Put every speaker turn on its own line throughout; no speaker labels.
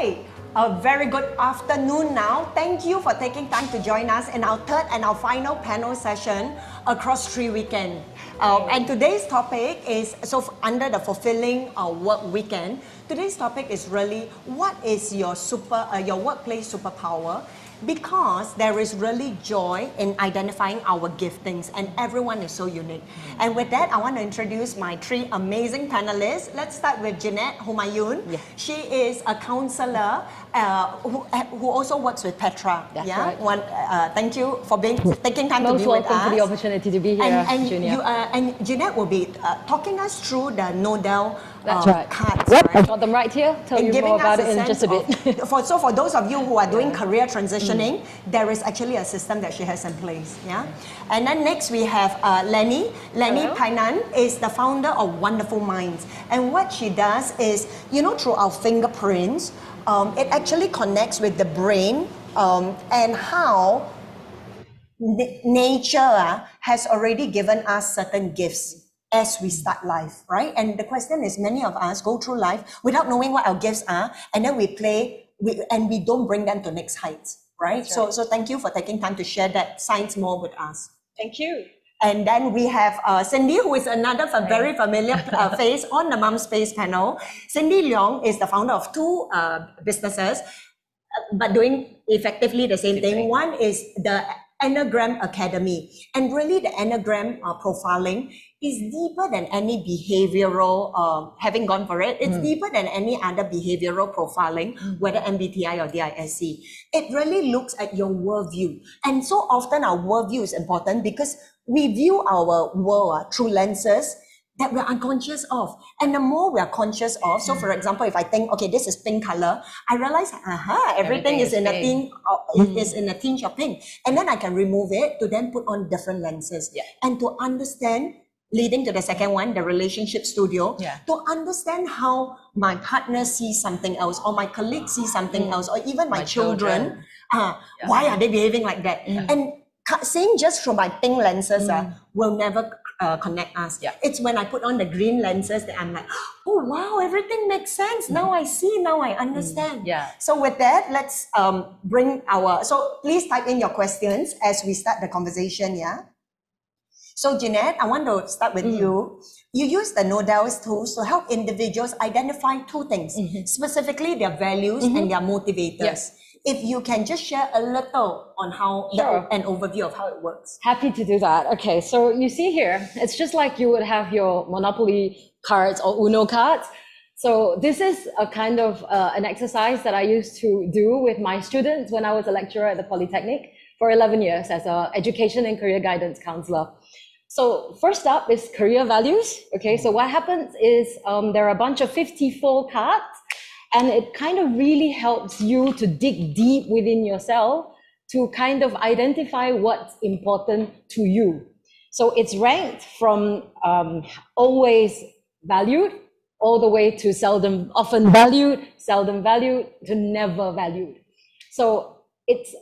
right, a very good afternoon now. Thank you for taking time to join us in our third and our final panel session across 3 weekends. And today's topic is, under the fulfilling work weekend, today's topic is really, what is your workplace superpower? Because there is really joy in identifying our giftings, and everyone is so unique. And with that, I want to introduce my 3 amazing panelists. Let's start with Jeanette HOUMAYUNE. Yeah. She is a counselor who also works with Petra.
That's right.
Thank you for taking time to be with us.
Most welcome for the opportunity to be here, Junior.
And Jeanette will be talking us through the Nodal cards.
Right? I've got them right here. Tell you more about it in just a bit.
So for those of you who are doing career transitioning, there is actually a system that she has in place. Yeah. And then next we have Lenny. Lenny PAINAN is the founder of Wonderful Minds. And what she does is, through our fingerprints, it actually connects with the brain and how nature has already given us certain gifts as we start life, right? And the question is, many of us go through life without knowing what our gifts are, and then we play, and we don't bring them to next heights, right? So thank you for taking time to share that science more with us.
Thank you.
And then we have Cindy, who is another very familiar face on the Mom Space panel. Cindy LEONG is the founder of 2 businesses, but doing effectively the same thing. One is the Enneagram Academy. And really the Enneagram profiling is deeper than any behavioral, having gone for it, it's deeper than any other behavioral profiling, whether MBTI or DISC. It really looks at your worldview. And so often our worldview is important because we view our world through lenses that we're unconscious of. And the more we're conscious of, so for example, if I think, okay, this is pink color, I realize, everything is in a tinge of pink. And then I can remove it to then put on different lenses. Yeah. And to understand, leading to the second one, the relationship studio, to understand how my partner sees something else, or my colleague sees something else, or even my children. Why are they behaving like that? And seeing just through my pink lenses will never connect us. It's when I put on the green lenses that I'm like, oh wow, everything makes sense. Now I see, now I understand. So with that, let's bring so please type in your questions as we start the conversation. So Jeanette, I want to start with you. You use the Nodals tools to help individuals identify 2 things, specifically their values and their motivators. If you can just share a little on how, an overview of how it works.
Happy to do that. Okay, so you see here, it's just like you would have your Monopoly cards or Uno cards. So this is a kind of an exercise that I used to do with my students when I was a lecturer at the Polytechnic for 11 years as an education and career guidance counselor. So first up is career values. Okay, so what happens is there are a bunch of 54 cards, and it kind of really helps you to dig deep within yourself to kind of identify what's important to you. So it's ranked from always valued all the way to often valued, seldom valued, to never valued. So it's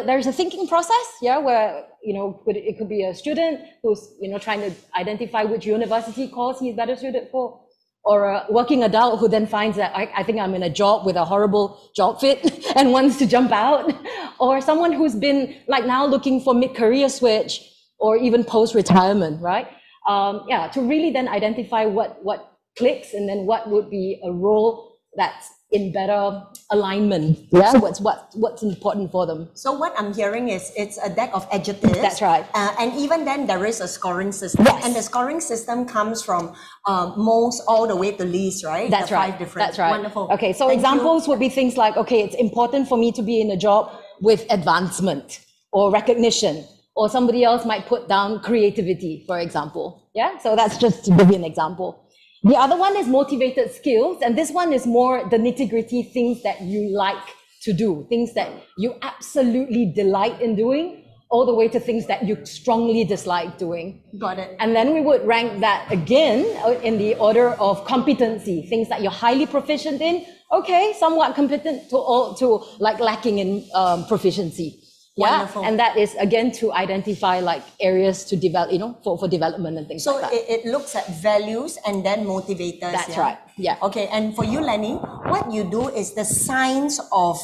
there's a thinking process, where it could be a student who's trying to identify which university course he's better suited for, or a working adult who then finds that I think I'm in a job with a horrible job fit and wants to jump out, or someone who's been like now looking for mid-career switch or even post-retirement, right? To really then identify what clicks, and then what would be a role that's in better alignment. So what's important for them.
So what I'm hearing is it's a deck of adjectives.
That's right.
And even then there is a scoring system. And the scoring system comes from most all the way to least, right?
That's right.
5 different.
That's right.
Wonderful.
Okay, so examples would be things like, okay, it's important for me to be in a job with advancement or recognition, or somebody else might put down creativity, for example. So that's just to give you an example. The other one is motivated skills, and this one is more the nitty-gritty things that you like to do, things that you absolutely delight in doing, all the way to things that you strongly dislike doing.
Got it.
And then we would rank that again in the order of competency, things that you're highly proficient in, okay, somewhat competent, to like lacking in proficiency.
Wonderful.
And that is again to identify like areas to develop, for development and things like that.
So it looks at values and then motivators.
That's right. Yeah.
Okay. And for you, Lenny, what you do is the science of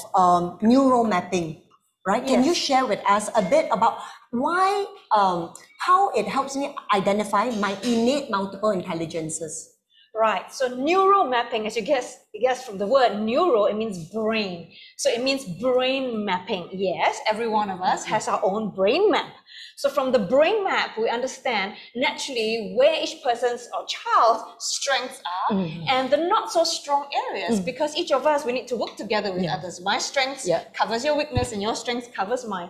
neural mapping, right? Can you share with us a bit about why, how it helps me identify my innate multiple intelligences?
Right. So neural mapping, as you guess from the word neuro, it means brain. So it means brain mapping. Yes, every one of us has our own brain map. So from the brain map, we understand naturally where each person's or child's strengths are and the not so strong areas, because each of us, we need to work together with others. My strengths covers your weakness and your strengths covers mine.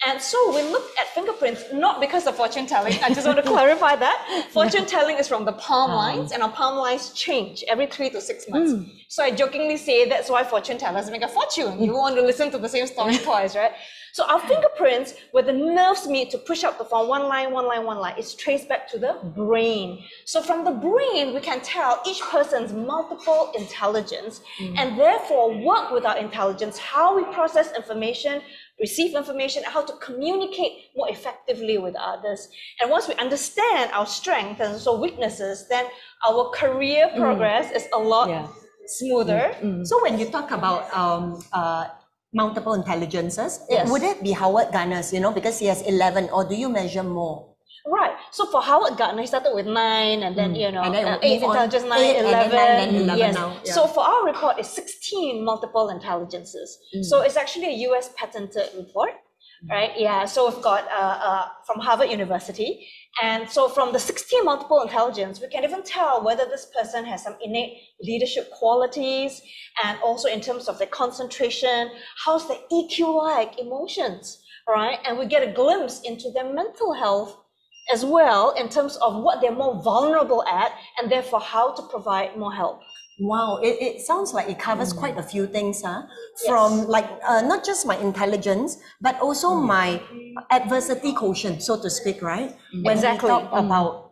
And so we look at fingerprints, not because of fortune telling. I just want to clarify that. Fortune telling is from the palm lines, and our palm lines change every 3 to 6 months. So I jokingly say that's why fortune tellers make a fortune. You want to listen to the same story twice, right? So our fingerprints, where the nerves meet to push up to form one line, is traced back to the brain. So from the brain, we can tell each person's multiple intelligence and therefore work with our intelligence, how we process information, receive information, how to communicate more effectively with others. And once we understand our strengths and also weaknesses, then our career progress is a lot smoother.
So when you talk about multiple intelligences, would it be Howard Gardner's, you know, because he has 11, or do you measure more?
Right. So for Howard Gardner, he started with 9 and then, you know,
and then
8 intelligence, 9, 11.
And then 11
yes.
now. Yeah.
So for our report, it's 16 multiple intelligences. So it's actually a US patented report, right? Yeah. So we've got from Harvard University. And so from the 16 multiple intelligence, we can even tell whether this person has some innate leadership qualities, and also in terms of their concentration, how's their EQ-like emotions, right? And we get a glimpse into their mental health as well in terms of what they're more vulnerable at, and therefore how to provide more help.
Wow, it sounds like it covers quite a few things, huh? From like not just my intelligence, but also my adversity quotient, so to speak, right? When
Exactly.
we talk about,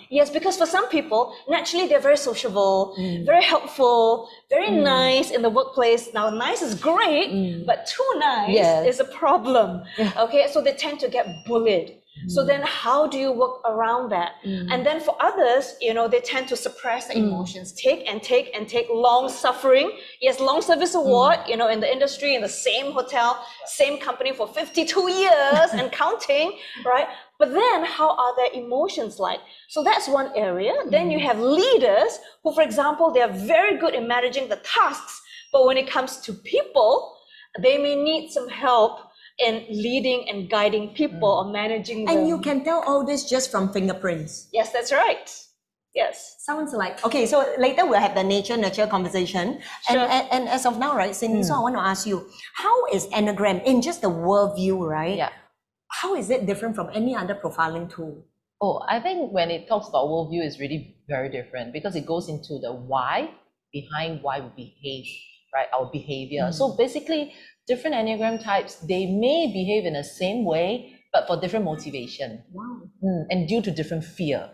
Yes, because for some people, naturally they're very sociable, very helpful, very nice in the workplace. Now, nice is great, but too nice is a problem. Okay, so they tend to get bullied. So then how do you work around that? And then for others, you know, they tend to suppress their emotions, take and take and take, long suffering. Yes, long service award, you know, in the industry, in the same hotel, same company for 52 years and counting, right? But then how are their emotions like? So that's one area. Then you have leaders who, for example, they're very good in managing the tasks, but when it comes to people, they may need some help in leading and guiding people or managing them.
and you can tell all this just from fingerprints.
Yes, that's right. Yes.
Sounds like, okay, so later we'll have the nature-nurture conversation.
Sure.
And as of now, right, Cindy, so I want to ask you, how is Enneagram, in just the worldview, right?
Yeah.
How is it different from any other profiling tool?
Oh, I think when it talks about worldview, it's really very different because it goes into the why behind why we behave, right? Our behavior. So basically, different Enneagram types, they may behave in the same way, but for different motivation.
Wow.
And due to different fear.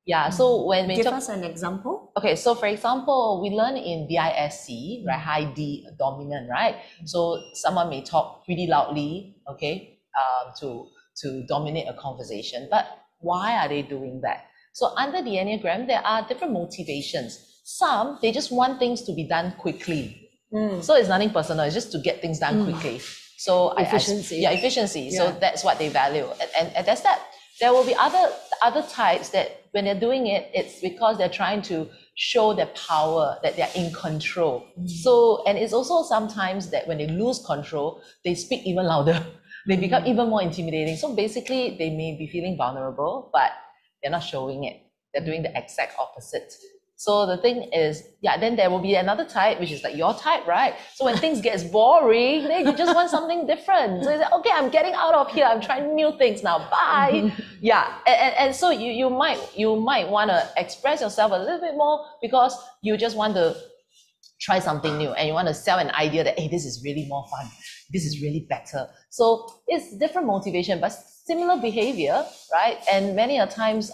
Yeah, so when we
Give
talk,
us an example.
okay, so for example, we learn in DISC, right, high D dominant, right? So someone may talk pretty loudly, okay, to dominate a conversation, but why are they doing that? So under the Enneagram, there are different motivations. Some, they just want things to be done quickly. So it's nothing personal, it's just to get things done quickly. So
Efficiency.
efficiency. So that's what they value. And that's that. There will be other types that when they're doing it, it's because they're trying to show their power, that they're in control. So, and it's also sometimes that when they lose control, they speak even louder. They become even more intimidating. So basically, they may be feeling vulnerable, but they're not showing it. They're doing the exact opposite. So the thing is, then there will be another type, which is like your type, right? So when things gets boring, then you just want something different. So you say, okay, I'm getting out of here. I'm trying new things now. Bye. And so you might want to express yourself a little bit more because you just want to try something new and you want to sell an idea that, hey, this is really more fun. This is really better. So it's different motivation, but similar behavior, right? And many a times,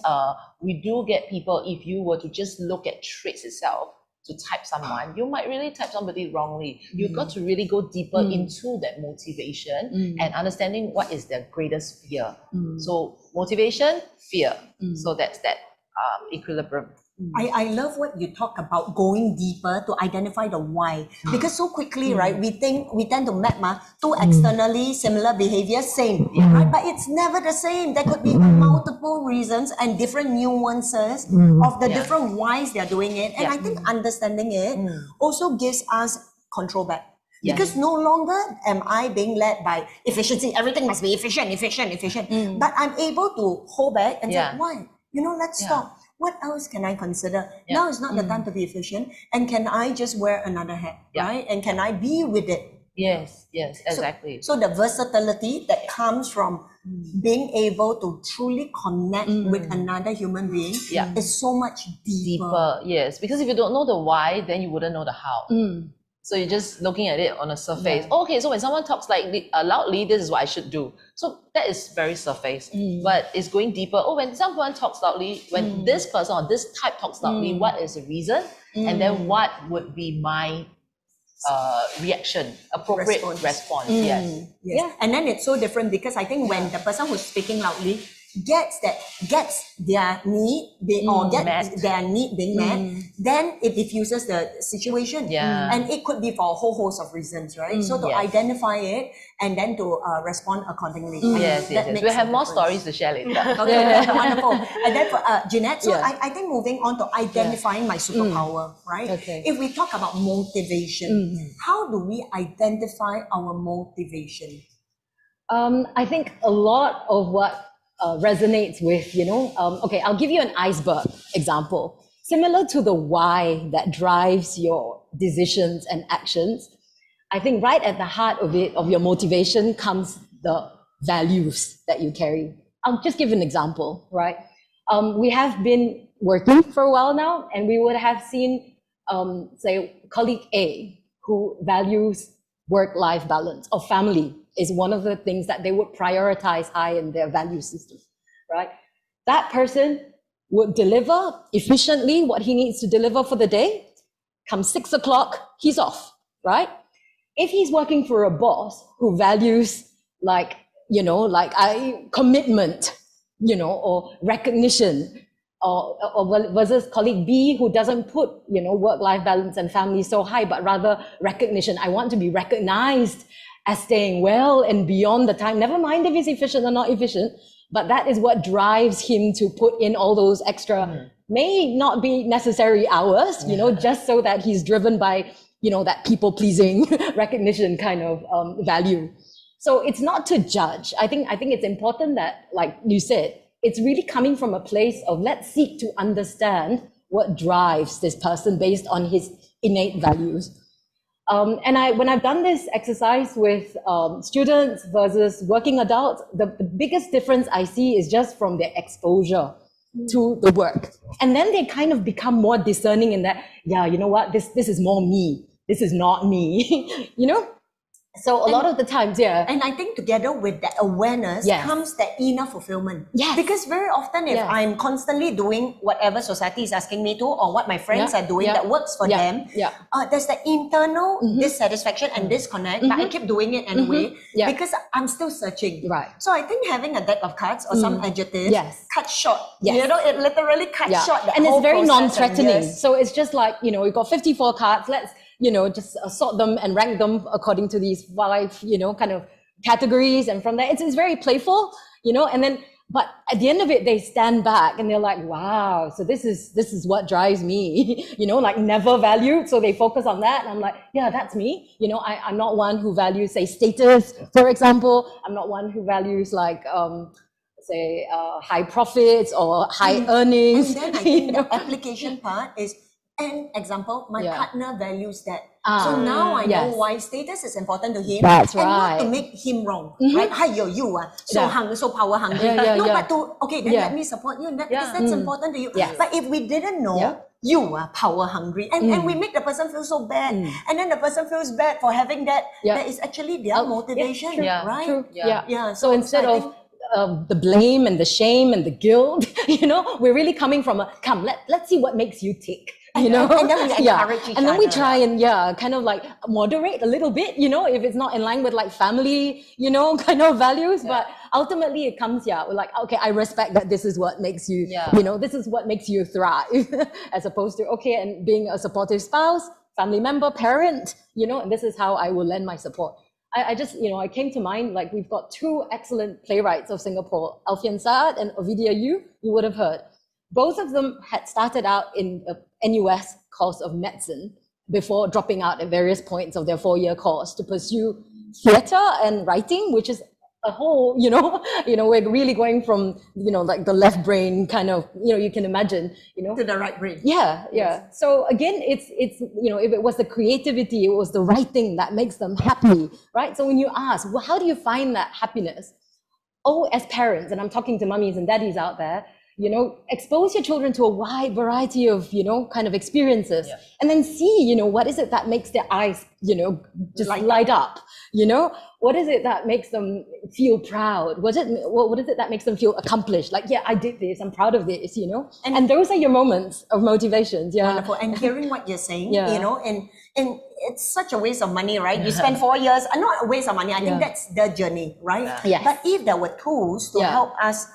we do get people, if you were to just look at traits itself, to type someone, you might really type somebody wrongly. You've got to really go deeper into that motivation and understanding what is their greatest fear. So motivation, fear. So that's that equilibrium.
I love what you talk about going deeper to identify the why. Because so quickly, right, we tend to map two externally similar behaviors, same, right? But it's never the same. There could be multiple reasons and different nuances of the different whys they're doing it. And I think understanding it also gives us control back. Because no longer am I being led by efficiency. Everything must be efficient. But I'm able to hold back and say, why? Let's stop. What else can I consider? Now is not the time to be efficient. And can I just wear another hat, right? And can I be with it?
Yes, exactly.
So the versatility that comes from being able to truly connect with another human being is so much deeper.
Yes, because if you don't know the why, then you wouldn't know the how. So you're just looking at it on a surface. Okay, so when someone talks like loudly, this is what I should do. So that is very surface, but it's going deeper. Oh, when someone talks loudly, when this person or this type talks loudly, what is the reason? And then what would be my reaction, appropriate response? Yes.
Yeah. And then it's so different because I think when the person who's speaking loudly gets their need their need being met, then it diffuses the situation. And it could be for a whole host of reasons, right? So to identify it and then to respond accordingly.
Yes. We'll have more stories to share later.
Okay, wonderful. And then for Jeanette, so I think moving on to identifying my superpower, right?
Okay.
If we talk about motivation, how do we identify our motivation?
I think a lot of what resonates with, okay, I'll give you an iceberg example. Similar to the why that drives your decisions and actions, I think right at the heart of it, of your motivation, comes the values that you carry. I'll just give an example, right? We have been working for a while now, and we would have seen, say, colleague A, who values work-life balance or family is one of the things that they would prioritize high in their value system, right? That person would deliver efficiently what he needs to deliver for the day. Come 6 o'clock, he's off, right? If he's working for a boss who values commitment, or recognition, or versus colleague B who doesn't put, work-life balance and family so high, but rather recognition. I want to be recognized as staying well and beyond the time, never mind if he's efficient or not efficient, but that is what drives him to put in all those extra, may not be necessary hours, just so that he's driven by, that people-pleasing recognition kind of value. So it's not to judge. I think it's important that, like you said, it's really coming from a place of let's seek to understand what drives this person based on his innate values. And when I've done this exercise with students versus working adults, the biggest difference I see is just from their exposure to the work. And then they kind of become more discerning in that, you know what, this is more me. This is not me, So a lot of the times,
And I think together with that awareness comes that inner fulfillment.
Yes.
Because very often if I'm constantly doing whatever society is asking me to or what my friends are doing that works for them, there's the internal dissatisfaction and disconnect, but I keep doing it anyway because I'm still searching.
Right.
So I think having a deck of cards or some adjectives cut short. It literally cuts short the
and
whole
it's very
process.
non-threatening. So it's just like, you've got 54 cards, let's just sort them and rank them according to these 5, kind of categories. And from there, it's very playful, and then, but at the end of it, they stand back and they're like, wow, so this is what drives me, like never valued. So they focus on that. And I'm like, yeah, that's me. I'm not one who values, say, status, for example. I'm not one who values like, say, high profits or high earnings.
And then I think the application part is, an example, my partner values that. So now I know why status is important to him.
That's
and
right.
not to make him wrong, right? Hi, you are so hungry, so power hungry. But to, then let me support you because that's important to you.
Yes.
But if we didn't know, you are power hungry and we make the person feel so bad and then the person feels bad for having that. That is actually their motivation, right?
True.
Yeah.
So instead of the blame and the shame and the guilt, we're really coming from let's see what makes you tick, you know,
and then we encourage each
and then we
other.
try and kind of like moderate a little bit, you know, if it's not in line with like family, you know, kind of values. But ultimately it comes, we're like, okay, I respect that this is what makes you, you know, this is what makes you thrive, as opposed to, okay, and being a supportive spouse, family member, parent, you know, and this is how I will lend my support. I just, you know, I came to mind, like we've got two excellent playwrights of Singapore, Alfian Saad and Ovidia Yu would have heard. Both of them had started out in a NUS course of medicine before dropping out at various points of their 4-year course to pursue theatre and writing, which is a whole, you know, we're really going from, you know, like the left brain kind of, you know, you can imagine, you know,
to the right brain.
Yeah. So again, it's, you know, if it was the creativity, it was the writing that makes them happy, right? So when you ask, well, how do you find that happiness? Oh, as parents, and I'm talking to mummies and daddies out there, you know, expose your children to a wide variety of, you know, kind of experiences, and then see, you know, what is it that makes their eyes, you know, just light up, you know, what is it that makes them feel proud? What is it that makes them feel accomplished? Like, I did this, I'm proud of this, you know, and those are your moments of motivations.
Wonderful. And hearing what you're saying, you know, and it's such a waste of money, right? You spend 4 years, not a waste of money, I think that's the journey, right? But if there were tools to help us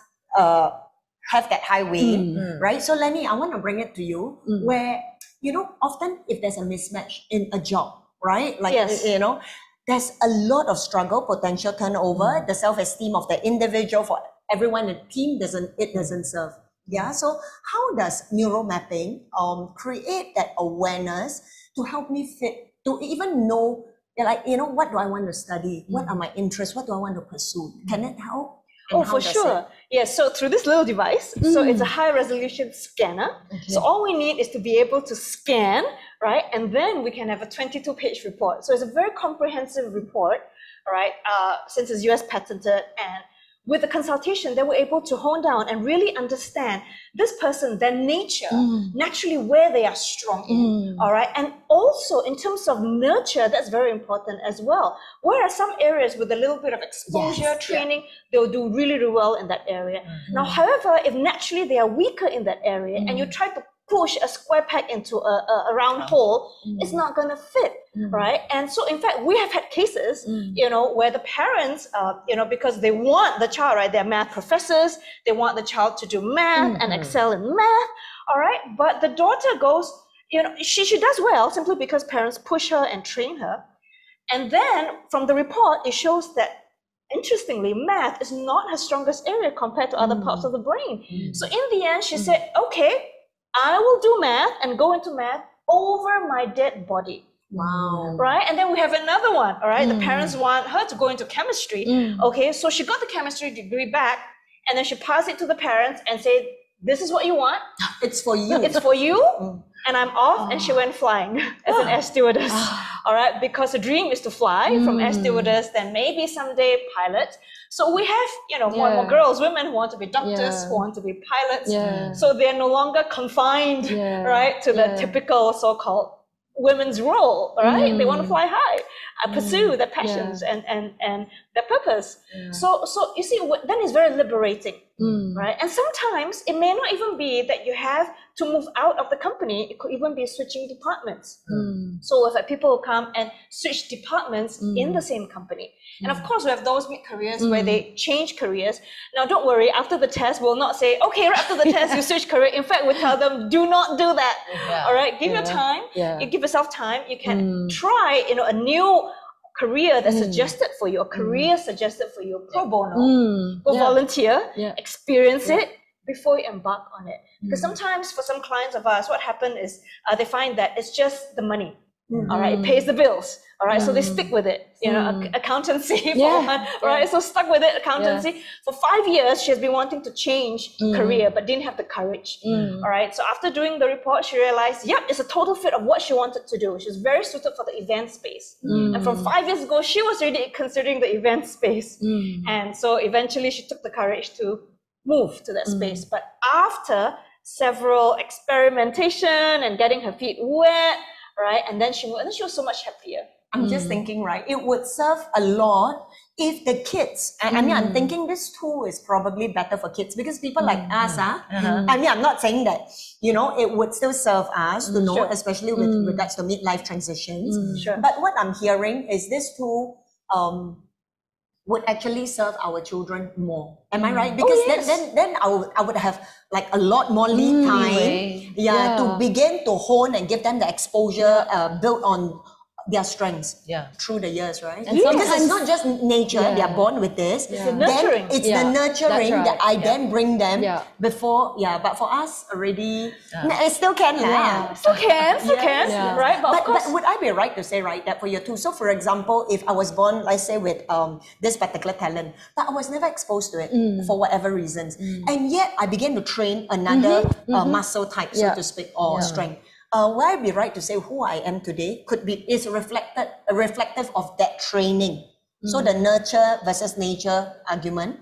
have that highway, right? So Lenny, I want to bring it to you where, you know, often if there's a mismatch in a job, right? Like, you know, there's a lot of struggle, potential turnover, the self-esteem of the individual, for everyone in the team doesn't serve. Yeah. So how does neuromapping create that awareness to help me fit, to even know, like, you know, what do I want to study? What are my interests? What do I want to pursue? Can it help?
Oh, for sure. Yes, so through this little device, so it's a high resolution scanner. So all we need is to be able to scan, right? And then we can have a 22-page report. So it's a very comprehensive report, right? Since it's US patented, and with the consultation, they were able to hone down and really understand this person, their nature, naturally where they are strong in, all right? And also in terms of nurture, that's very important as well. Where are some areas with a little bit of exposure, training, they'll do really, really well in that area. Now, however, if naturally they are weaker in that area and you try to push a square peg into a round hole, it's not going to fit, right? And so, in fact, we have had cases, you know, where the parents, you know, because they want the child, right? They're math professors, they want the child to do math and excel in math, all right? But the daughter goes, you know, she does well simply because parents push her and train her. And then from the report, it shows that, interestingly, math is not her strongest area compared to other parts of the brain. So in the end, she said, okay, I will do math and go into math over my dead body.
Wow.
Right? And then we have another one, all right? The parents want her to go into chemistry. Okay, so she got the chemistry degree back, and then she passed it to the parents and said, this is what you want.
It's for you.
It's for you. And I'm off, and she went flying as an air stewardess. All right, because her dream is to fly from air stewardess, then maybe someday pilot. So we have, you know, more and more girls, women who want to be doctors, who want to be pilots. So they're no longer confined, right, to the typical so-called women's role, right? They want to fly high, pursue their passions and their purpose. So you see, then it's very liberating, right? And sometimes it may not even be that you have to move out of the company. It could even be switching departments. So we've had people come and switch departments in the same company. And of course, we have those mid-careers where they change careers. Now, don't worry, after the test, we'll not say, okay, right after the test, you switch career. In fact, we tell them, do not do that. All right, give your time. You give yourself time. You can try, you know, a new career that's suggested for you, a career suggested for you, pro bono. Go volunteer, experience it before you embark on it. Because sometimes for some clients of ours, what happened is they find that it's just the money. All right, it pays the bills. All right, so they stick with it. You know, accountancy for one. Right, so stuck with it, accountancy. For 5 years, she has been wanting to change career, but didn't have the courage. All right, so after doing the report, she realized, yep, it's a total fit of what she wanted to do. She's very suited for the event space. And from 5 years ago, she was already considering the event space. And so eventually, she took the courage to move to that space. But after several experimentation and getting her feet wet, right, and then she moved, and then she was so much happier.
I'm just thinking, right, it would serve a lot if the kids, I mean, I'm thinking this tool is probably better for kids because people like us, I mean, I'm not saying that, you know, it would still serve us to know, especially with regards to midlife transitions. But what I'm hearing is this tool would actually serve our children more. Am I right? Because then I would have like a lot more lead time to begin to hone and give them the exposure built on their strengths through the years, right? And because it's not just nature, they are born with this.
It's the nurturing.
It's the nurturing that I then bring them before, but for us already, it still can.
Still can, right?
But would I be right to say, right, that for your two, so for example, if I was born, let's say with this particular talent, but I was never exposed to it for whatever reasons, and yet I began to train another muscle type, so to speak, or strength. Would I be right to say who I am today is reflective of that training? So the nurture versus nature argument.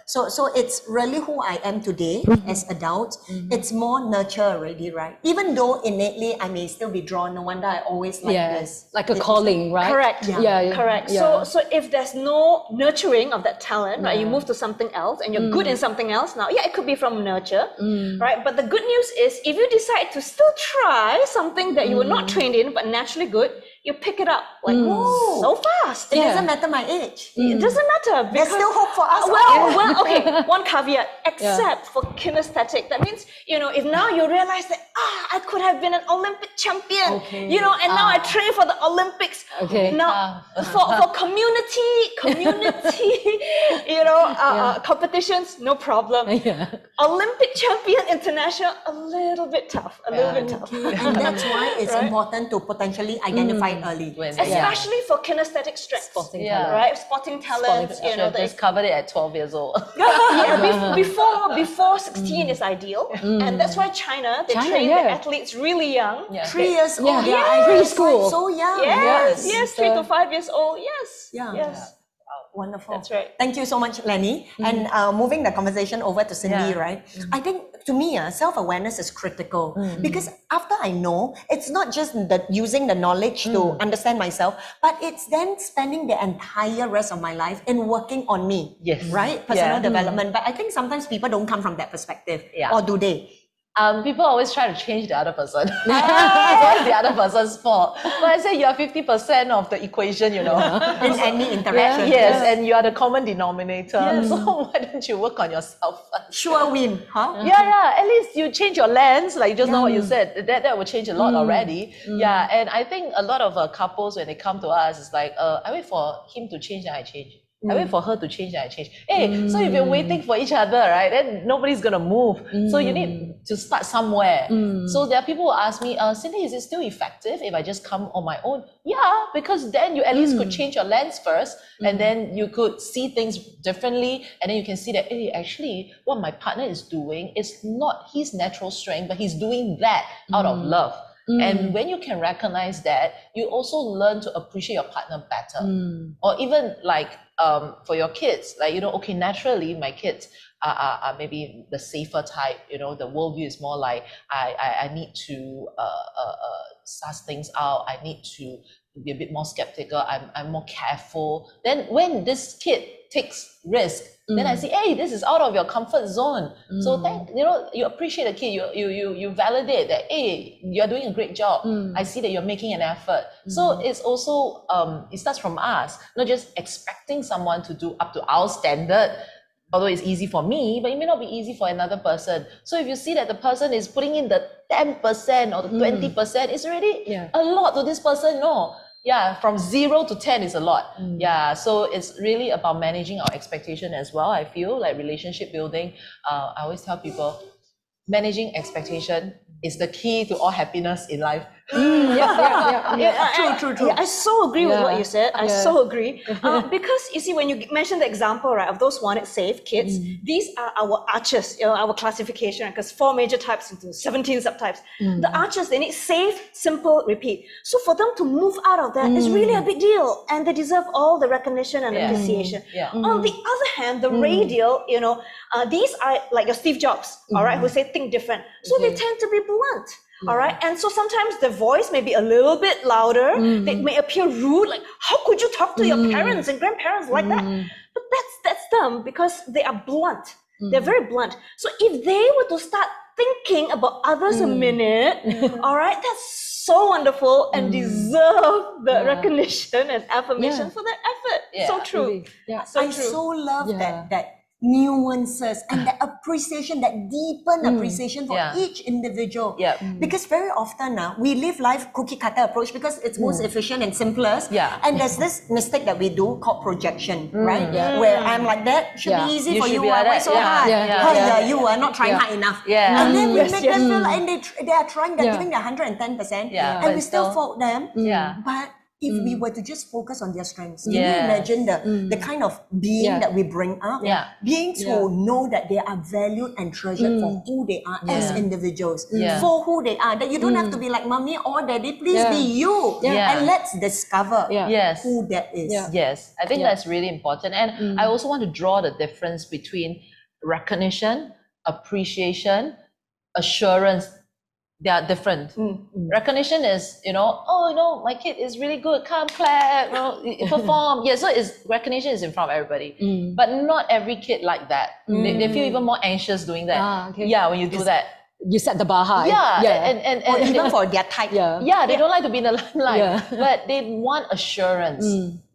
So it's really who I am today as adult. It's more nurture already, right? Even though innately I may still be drawn. No wonder I always like this.
Like a calling, right?
Correct. Correct. So if there's no nurturing of that talent, right, you move to something else and you're good in something else now. Yeah, it could be from nurture, right? But the good news is if you decide to still try something that you were not trained in but naturally good, you pick it up like so fast.
It doesn't matter my age.
It doesn't matter.
There's still hope for us.
Well, okay, one caveat, except for kinesthetic. That means, you know, if now you realize that, I could have been an Olympic champion, you know, and now I train for the Olympics. Now, for community, you know, competitions, no problem. Olympic champion, international, a little bit tough, a little bit tough.
And that's why it's important to potentially identify early.
Especially for kinesthetic strength, right? Sporting talent, you know.
Just covered it at 12 years old.
Before 16 is ideal, and that's why China train the athletes really young.
3 years old.
Preschool.
So young.
Yes, 3 to 5 years old. Yes.
Wonderful.
That's right.
Thank you so much, Lenny. And moving the conversation over to Cindy, right? I think to me, self-awareness is critical because after I know, it's not just using the knowledge to understand myself, but it's then spending the entire rest of my life in working on me, right? Personal development. But I think sometimes people don't come from that perspective, or do they?
People always try to change the other person. It's always the other person's fault. But I say you're 50% of the equation, you know.
In any interaction.
Yes, and you are the common denominator. So why don't you work on yourself first?
Sure win, huh?
At least you change your lens, like just now what you said. That will change a lot already. And I think a lot of couples, when they come to us, it's like, I wait for him to change, then I change. I wait for her to change, then I change. Hey, so if you're waiting for each other, right, then nobody's gonna move. So you need to start somewhere. So there are people who ask me, Cindy, is it still effective if I just come on my own? Yeah, because then you at least could change your lens first, and then you could see things differently, and then you can see that, hey, actually, what my partner is doing is not his natural strength, but he's doing that out of love. And when you can recognize that, you also learn to appreciate your partner better. Or even like for your kids, like, you know, okay, naturally my kids are maybe the safer type, you know, the worldview is more like, I need to suss things out, I need to be a bit more skeptical, I'm more careful. Then when this kid takes risk, then I say, hey, this is out of your comfort zone. So you appreciate the kid, you validate that, hey, you're doing a great job. I see that you're making an effort. So it's also, it starts from us, not just expecting someone to do up to our standard, although it's easy for me, but it may not be easy for another person. So if you see that the person is putting in the 10% or the 20%, it's already a lot to this person, no. From 0 to 10 is a lot. So it's really about managing our expectation as well. I feel like relationship building, I always tell people, managing expectation is the key to all happiness in life.
True.
I so agree with what you said. I so agree. Because you see, when you mentioned the example, right, of those who wanted safe kids, these are our archers, you know, our classification, because 4 major types into 17 subtypes. The archers, they need safe, simple, repeat. So for them to move out of that is really a big deal, and they deserve all the recognition and appreciation. On the other hand, the radial, you know, these are like your Steve Jobs, all right, who say think different. So they tend to be blunt. All right. And so sometimes the voice may be a little bit louder. They may appear rude, like, how could you talk to your parents and grandparents like that? But that's them because they are blunt. They're very blunt. So if they were to start thinking about others a minute, all right, that's so wonderful and deserve the recognition and affirmation for their effort. So true.
Really. Yeah.
So
I
true.
so love that nuances and that appreciation, that deepened appreciation for each individual. Because very often now we live life cookie cutter approach because it's most efficient and simplest. And there's this mistake that we do called projection, right? Where I'm like that should be easy
You
for
should
you.
be like
Why
that.
so hard? You are not trying hard enough. And then we make them feel like they are trying, they're giving their 110%, and we still fault them. But if we were to just focus on their strengths, can you imagine the kind of being that we bring up? Beings who know that they are valued and treasured for who they are as individuals, for who they are. That you don't have to be like mommy or daddy, please be you. And let's discover who that is.
Yes, I think that's really important. And I also want to draw the difference between recognition, appreciation, assurance. They are different. Recognition is, my kid is really good, come clap, perform. So recognition is in front of everybody. But not every kid like that. They feel even more anxious doing that. When you do that.
You set the bar high.
And
Or even for their type.
they don't like to be in the limelight, but they want assurance.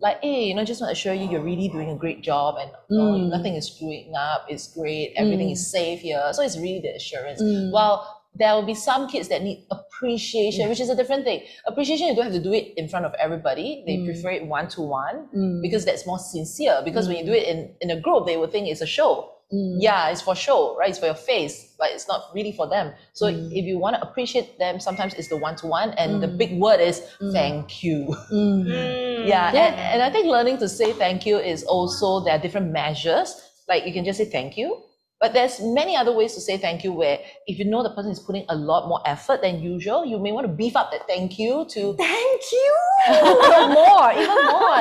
Like, hey, just want to assure you, you're really doing a great job, and nothing is screwing up. It's great. Everything is safe here. So it's really the assurance. While there will be some kids that need appreciation, which is a different thing. Appreciation, you don't have to do it in front of everybody. They prefer it one-to-one because that's more sincere. Because when you do it in a group, they will think it's a show. It's for show, right? It's for your face, but it's not really for them. So if you want to appreciate them, sometimes it's the one-to-one, and the big word is thank you. And I think learning to say thank you is also, there are different measures. Like you can just say thank you. But there's many other ways to say thank you where if you know the person is putting a lot more effort than usual, you may want to beef up that thank you to
Thank you!
even more.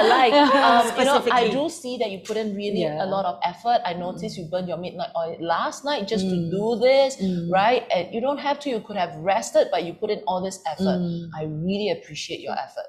Like, I do see that you put in really a lot of effort. I noticed you burned your midnight oil last night just to do this, right? And you don't have to, you could have rested, but you put in all this effort. I really appreciate your effort.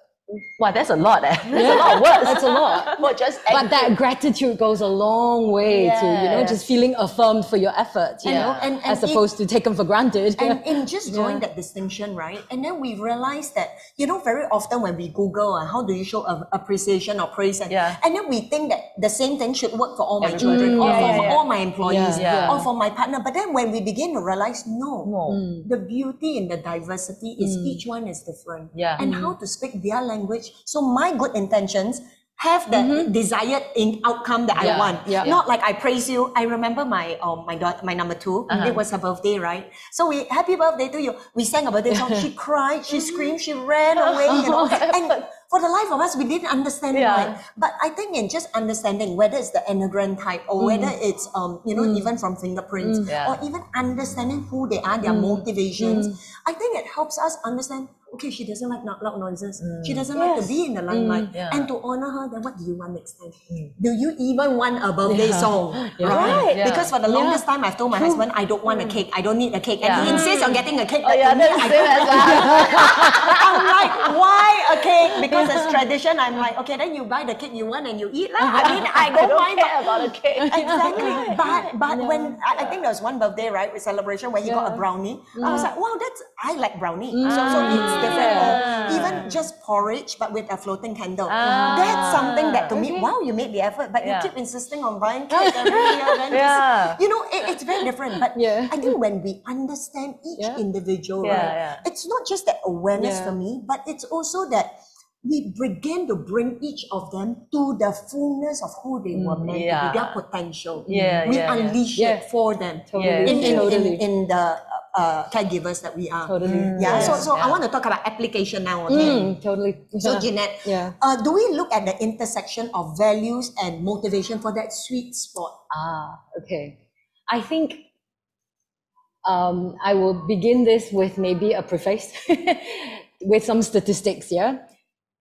Wow, that's a lot. That's a lot of words.
That's a lot. But that gratitude goes a long way to, just feeling affirmed for your efforts,
And
as opposed to taken for granted.
And in just drawing that distinction, right? And then we realize that, very often when we Google, how do you show appreciation or praise? And then we think that the same thing should work for all my children, or for all my employees, or for my partner. But then when we begin to realize, no. The beauty in the diversity is each one is different. And how to speak their language. So my good intentions have the desired outcome that I want. Not like I praise you. I remember my daughter, my number 2. It was her birthday, right? So we happy birthday to you. We sang a birthday song. She cried, she screamed, she ran away. And for the life of us, we didn't understand why. But I think in just understanding whether it's the Enneagram type or whether it's even from fingerprints or even understanding who they are, their motivations, I think it helps us understand. Okay, she doesn't like loud noises. She doesn't like to be in the limelight. And to honor her, then what do you want next time? Do you even want a birthday song? Right? Because for the longest time, I've told my husband, I don't want a cake. I don't need a cake. And he insists on getting a cake. But to me, I'm like, why a cake? Because it's tradition. I'm like, okay, then you buy the cake you want and you eat. I don't mind
about a cake.
Exactly. But when, I think there was one birthday, right, with celebration where he got a brownie. I was like, wow, I like brownie. So it's different. Or even just porridge, but with a floating candle. That's something that to me, wow, you made the effort, but you keep insisting on buying cake every year. Then just, it's very different. But I think when we understand each individual, right, it's not just that awareness for me, but it's also that we begin to bring each of them to the fullness of who they were meant to be, their potential. We unleash it for them in the caregivers that we are. So I want to talk about application now.
Totally.
So Jeanette, do we look at the intersection of values and motivation for that sweet spot?
Okay. I think I will begin this with maybe a preface with some statistics.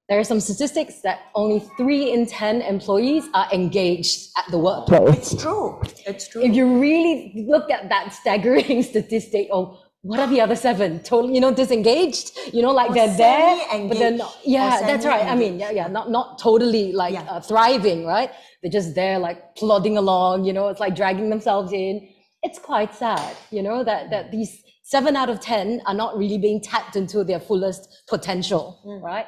There are some statistics that only 3 in 10 employees are engaged at the workplace.
It's true. It's true.
If you really look at that staggering statistic of what are the other 7? Totally, disengaged, like
Or
they're there, but they're
semi-engaged.
not. Yeah,
Or
that's right. I mean, not totally like thriving, right? They're just there like plodding along, it's like dragging themselves in. It's quite sad, that these 7 out of 10 are not really being tapped into their fullest potential, right?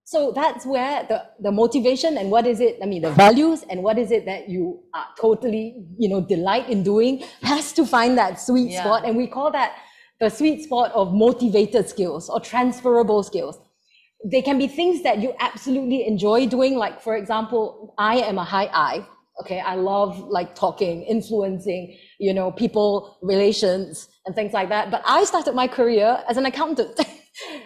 So that's where the motivation and what is it, the values and what is it that you are totally, delight in doing has to find that sweet spot. And we call that the sweet spot of motivated skills or transferable skills. They can be things that you absolutely enjoy doing. Like, for example, I am a high I. Okay, I love like talking, influencing, people, relations and things like that. But I started my career as an accountant.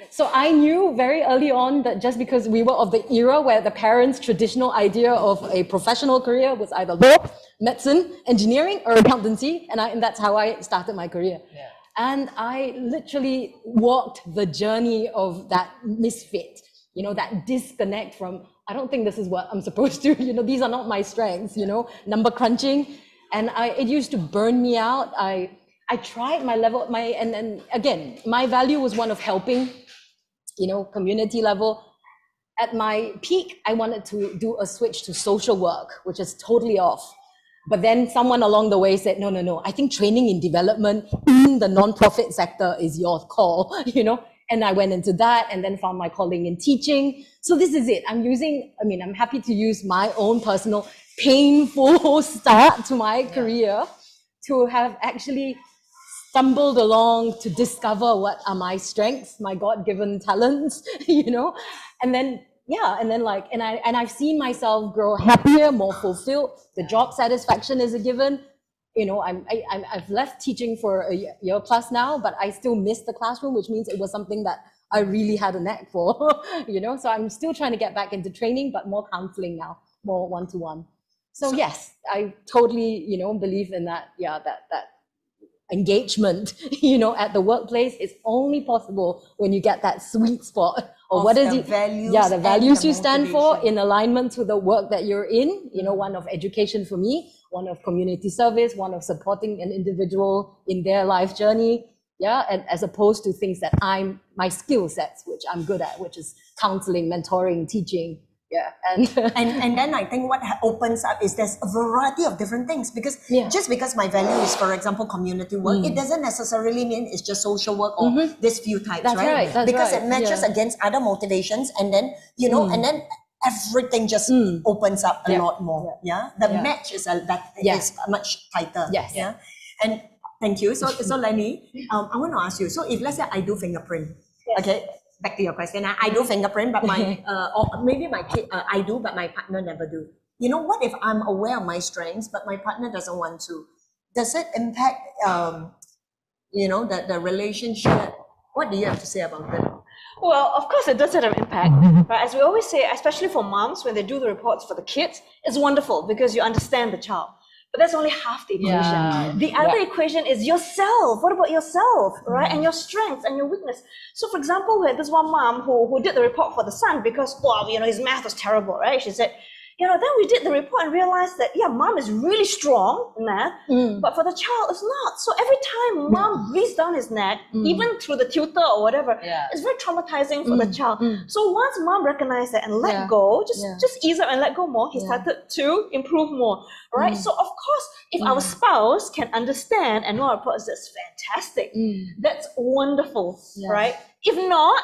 So I knew very early on that just because we were of the era where the parents' traditional idea of a professional career was either law, medicine, engineering, or accountancy, and that's how I started my career. Yeah. And I literally walked the journey of that misfit, that disconnect from, I don't think this is what I'm supposed to, these are not my strengths, number crunching. And it used to burn me out. I tried my level, and again, my value was one of helping, community level. At my peak, I wanted to do a switch to social work, which is totally off. But then someone along the way said, no, I think training in development in the nonprofit sector is your call, and I went into that and then found my calling in teaching. So this is it. I'm happy to use my own personal painful start to my career to have actually stumbled along to discover what are my strengths, my God-given talents, and then I've seen myself grow happier, more fulfilled. The job satisfaction is a given. I've left teaching for a year plus now, but I still miss the classroom, which means it was something that I really had a knack for, so I'm still trying to get back into training, but more counseling now, more one-to-one. So yes, I totally, believe in that, that engagement, at the workplace is only possible when you get that sweet spot of what is it? The values you stand for in alignment to the work that you're in, one of education for me, one of community service, one of supporting an individual in their life journey. And as opposed to things that my skill sets, which I'm good at, which is counseling, mentoring, teaching. And
then I think what opens up is there's a variety of different things, because just because my value is, for example, community work, it doesn't necessarily mean it's just social work or these few types, right? Because it matches against other motivations, and then and then everything just opens up a lot more. The match is is much tighter. And thank you. So Lenny, I want to ask you. So if let's say I do fingerprint, okay. Back to your question, I do fingerprint, but my, or maybe my kid, I do, but my partner never do. What if I'm aware of my strengths, but my partner doesn't want to? Does it impact, the relationship? What do you have to say about that?
Well, of course it does have an impact, right? As we always say, especially for moms, when they do the reports for the kids, it's wonderful because you understand the child. But that's only half the equation. The other equation is yourself. What about yourself, right? And your strengths and your weakness. So for example, we had this one mom who did the report for the son because, his math was terrible, right? She said, then we did the report and realized that, mom is really strong in math, but for the child, it's not. So every time mom breathes down his neck, even through the tutor or whatever, it's very traumatizing for the child. So once mom recognized that and let go, just ease up and let go more, he started to improve more, right? So of course, if our spouse can understand and know our report, that's fantastic. That's wonderful, right? If not,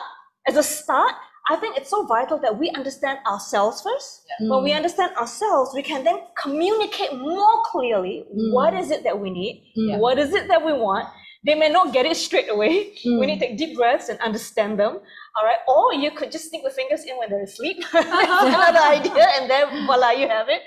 as a start, I think it's so vital that we understand ourselves first. When we understand ourselves, we can then communicate more clearly what is it that we need, what is it that we want. They may not get it straight away. We need to take deep breaths and understand them. All right, or you could just stick the fingers in when they're asleep. That's another idea, and then voila, you have it.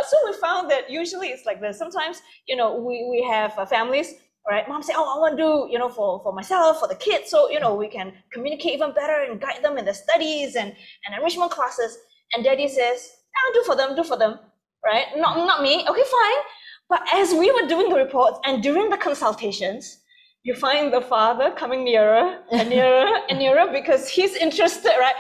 So we found that usually it's like this. Sometimes, we have families. Right, mom say, I want to do, for myself, for the kids, so, we can communicate even better and guide them in their studies and enrichment classes. And daddy says, do for them, right? Not me. Okay, fine. But as we were doing the reports and during the consultations, you find the father coming nearer and nearer and nearer because he's interested, right?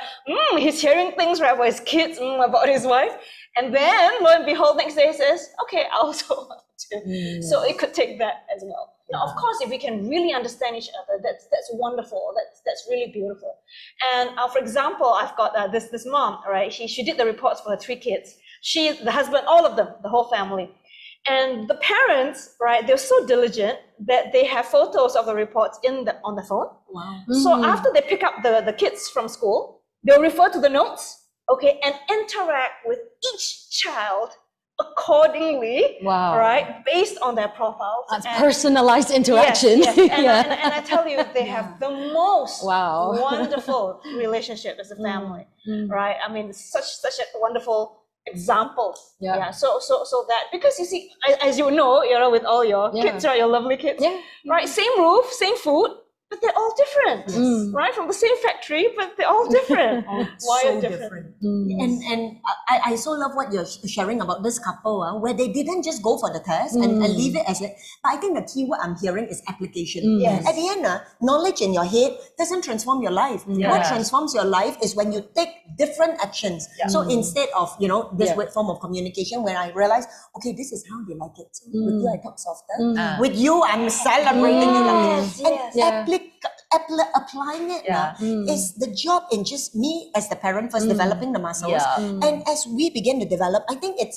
He's hearing things, right, about his kids, about his wife. And then, lo and behold, next day he says, okay, I also want to. So it could take that as well. Now, of course, if we can really understand each other, that's wonderful. That's really beautiful. And for example, I've got this mom, right? She did the reports for her 3 kids. She, the husband, all of them, the whole family. And the parents, right? They're so diligent that they have photos of the reports on the phone.
Wow.
So after they pick up the kids from school, they'll refer to the notes, okay, and interact with each child accordingly,
Wow.
right, based on their profiles.
That's personalized interaction.
Yes, yes. And I tell you, they have the most
Wow.
wonderful relationship as a family, right? I mean, such a wonderful example.
Yeah.
So that, because you see, as you know, with all your kids, right, your lovely kids, right? Same roof, same food, but they're all different, right? From the same factory, but they're all different. Why
so
are different?
And I so love what you're sharing about this couple, where they didn't just go for the test and leave it as it. But I think the key word I'm hearing is application.
Yes.
At the end, knowledge in your head doesn't transform your life. What transforms your life is when you take different actions. So instead of, this word form of communication, when I realize, okay, this is how they like it. So with you, I talk softer. With you, I'm celebrating you like this. And applying it now is the job in just me as the parent first developing the muscles. And as we begin to develop, I think it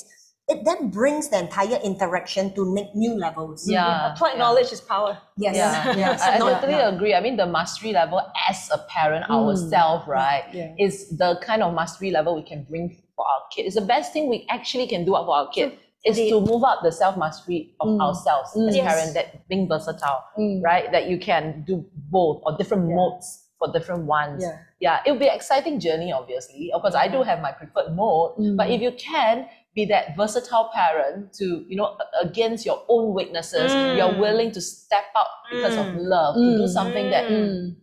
then brings the entire interaction to new levels.
Applied knowledge is power.
Yes.
Yes. I totally agree. I mean, the mastery level as a parent ourselves, right, is the kind of mastery level we can bring for our kid. It's the best thing we actually can do for our kid. Is to move up the self-mastery of ourselves as parents, that being versatile, right? That you can do both or different modes for different ones. It'll be an exciting journey, obviously. Of course, I do have my preferred mode, but if you can be that versatile parent to, against your own weaknesses, you're willing to step up because of love, to do something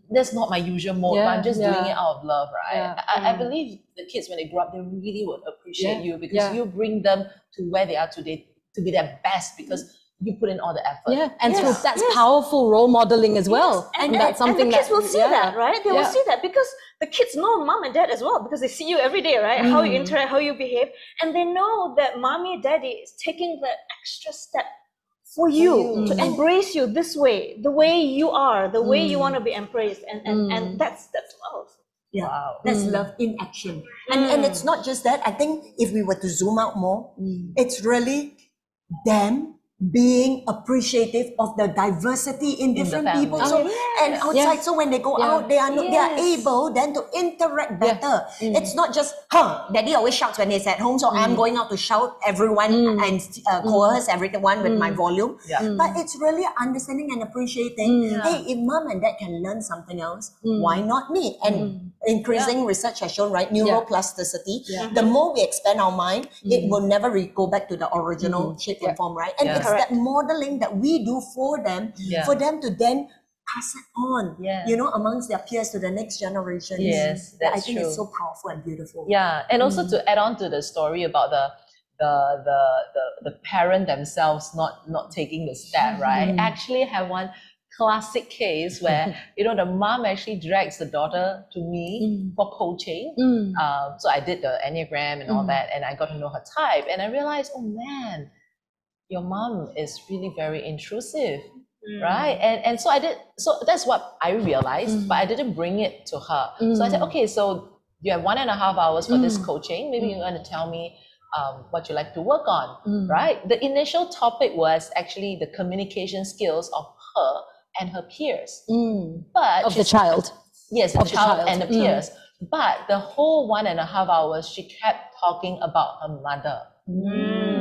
that's not my usual mode, but I'm just doing it out of love, right? I believe the kids, when they grow up, they really would appreciate you because you bring them to where they are today to be their best because you put in all the effort.
And so that's powerful role modeling as well.
And
that's something
the kids will see that, right? They will see that because the kids know mom and dad as well, because they see you every day, right? How you interact, how you behave. And they know that mommy and daddy is taking that extra step for you to embrace you this way, the way you are, the way you want to be embraced. And that's love.
That's love in action. And it's not just that. I think if we were to zoom out more, it's really them being appreciative of the diversity in different people. So and outside, so when they go out, they are able then to interact better. It's not just, daddy always shouts when he's at home, so I'm going out to shout everyone and coerce everyone with my volume. But it's really understanding and appreciating, hey, if mom and dad can learn something else, why not me? And increasing research has shown, right, neuroplasticity, the more we expand our mind, it will never go back to the original shape and form, right? And it's that modeling that we do for them to then pass it on, amongst their peers to the next generation.
Yes, that's
I think
true.
it's so powerful and beautiful.
And also to add on to the story about the parent themselves not taking the step, right? Actually have one classic case where the mom actually drags the daughter to me for coaching. So I did the Enneagram and all that, and I got to know her type, and I realized, oh man, your mom is really very intrusive, right? And so I did. So that's what I realized, but I didn't bring it to her. So I said, okay, so you have 1.5 hours for this coaching. Maybe you're going to tell me what you like to work on, right? The initial topic was actually the communication skills of her and her peers. But
of the child.
Yes, the child and the peers. But the whole 1.5 hours, she kept talking about her mother.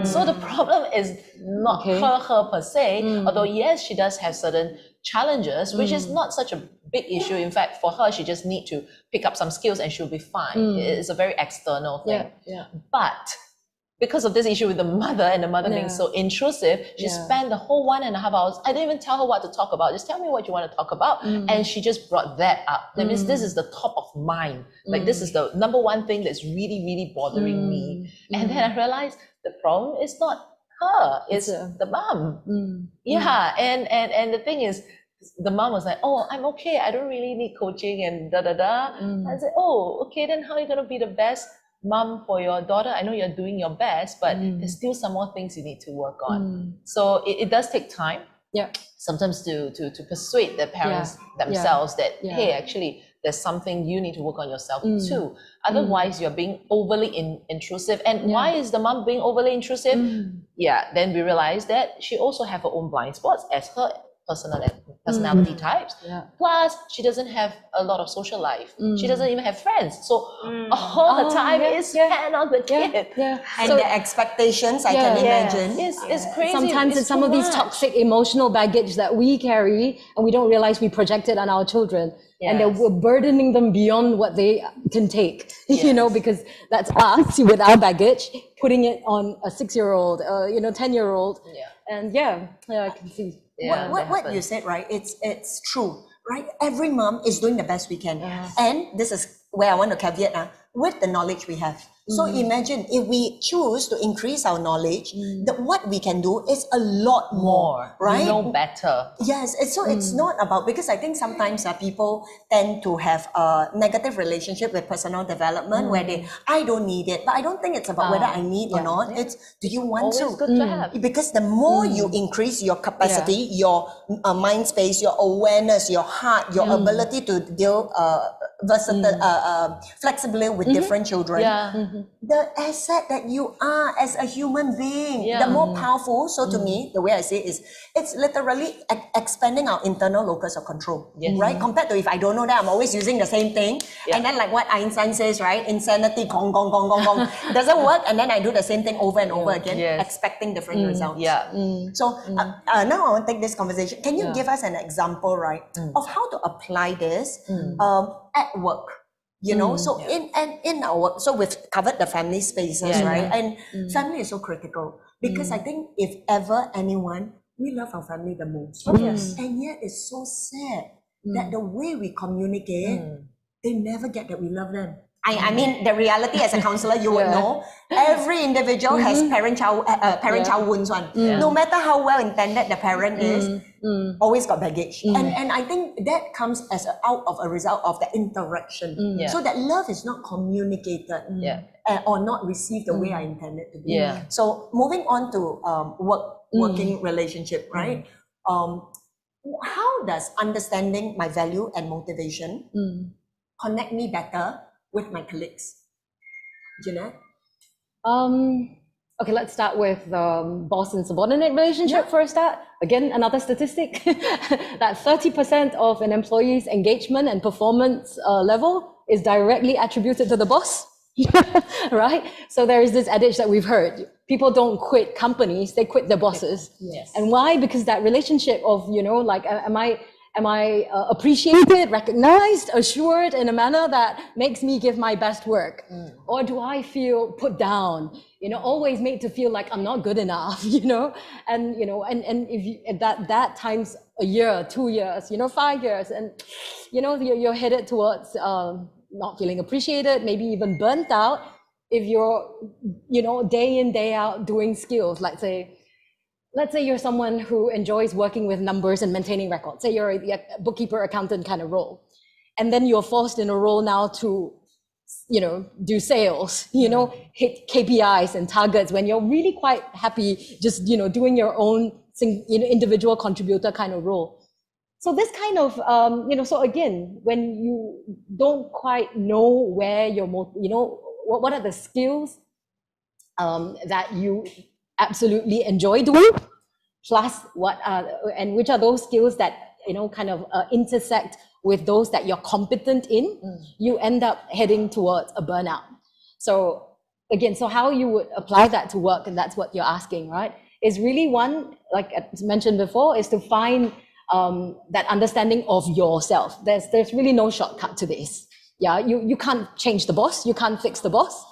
So the problem is not her per se, although yes, she does have certain challenges, which is not such a big issue. In fact, for her, she just need to pick up some skills and she'll be fine. It's a very external thing. But because of this issue with the mother and the mother being so intrusive, she spent the whole 1.5 hours. I didn't even tell her what to talk about. Just tell me what you want to talk about. And she just brought that up. That means this is the top of mind. Like this is the number one thing that's really, really bothering me. And then I realized the problem is not her, it's the mom. And the thing is, the mom was like, oh, I'm okay. I don't really need coaching and da-da-da. I said, oh, okay, then how are you going to be the best mom for your daughter? I know you're doing your best, but there's still some more things you need to work on. So it does take time. sometimes to persuade the parents themselves that, hey, actually, there's something you need to work on yourself too. Otherwise, you're being overly intrusive. And why is the mom being overly intrusive? Then we realize that she also have her own blind spots as her personality types. Plus, she doesn't have a lot of social life. She doesn't even have friends. So all the time is spent on the kid.
And so, the expectations, I can imagine.
It's crazy.
Sometimes it's some of these toxic emotional baggage that we carry and we don't realize we project it on our children. And then we're burdening them beyond what they can take, you know, because that's us with our baggage, putting it on a 6-year-old, 10-year-old. And I can see.
What you said, right? It's true, right? Every mom is doing the best we can. And this is where I want to caveat with the knowledge we have. So imagine if we choose to increase our knowledge, what we can do is a lot more, right?
We know better.
Yes, so it's not about, because I think sometimes people tend to have a negative relationship with personal development where I don't need it, but I don't think it's about whether I need or not. It's, do you want
Always good to have.
Because the more you increase your capacity, your mind space, your awareness, your heart, your ability to deal flexibly with different children, the asset that you are as a human being, the more powerful. So to me, the way I say it is, it's literally expanding our internal locus of control, right? Compared to if I don't know that, I'm always using the same thing. And then like what Einstein says, right? Insanity, gong, gong, gong, gong, gong, doesn't work. And then I do the same thing over and over again, expecting different results. So now I want to take this conversation. Can you give us an example, right, of how to apply this at work? You know, so in our work, so we've covered the family spaces, right? And family is so critical because I think if ever anyone, we love our family the most. And yet it's so sad that the way we communicate, they never get that we love them. I mean, the reality as a counselor, you would know, every individual has parent-child wounds one. No matter how well intended the parent is, always got baggage. And I think that comes as out of a result of the interaction. So that love is not communicated or not received the way I intended to be. So moving on to working relationship, right? How does understanding my value and motivation connect me better with my colleagues? Jeanette?
Okay, let's start with the boss and subordinate relationship for a start. Again, another statistic that 30% of an employee's engagement and performance level is directly attributed to the boss, right? So there is this adage that we've heard. People don't quit companies, they quit their bosses. And why? Because that relationship of, like, am I appreciated, recognized, assured in a manner that makes me give my best work? Or do I feel put down, always made to feel like I'm not good enough, and, and if that times a year, 2 years, 5 years, and, you're headed towards not feeling appreciated, maybe even burnt out if you're, day in, day out doing skills, let's say you're someone who enjoys working with numbers and maintaining records. Say you're a bookkeeper, accountant kind of role. And then you're forced in a role now to, do sales, hit KPIs and targets when you're really quite happy just, doing your own individual contributor kind of role. So this kind of, so again, when you don't quite know where you're, what are the skills that you absolutely enjoy doing, plus what are, and which are those skills that kind of intersect with those that you're competent in, you end up heading towards a burnout. So again, so how you would apply that to work, and that's what you're asking, right, is really one, like I mentioned before, is to find that understanding of yourself. There's really no shortcut to this. You can't change the boss, you can't fix the boss.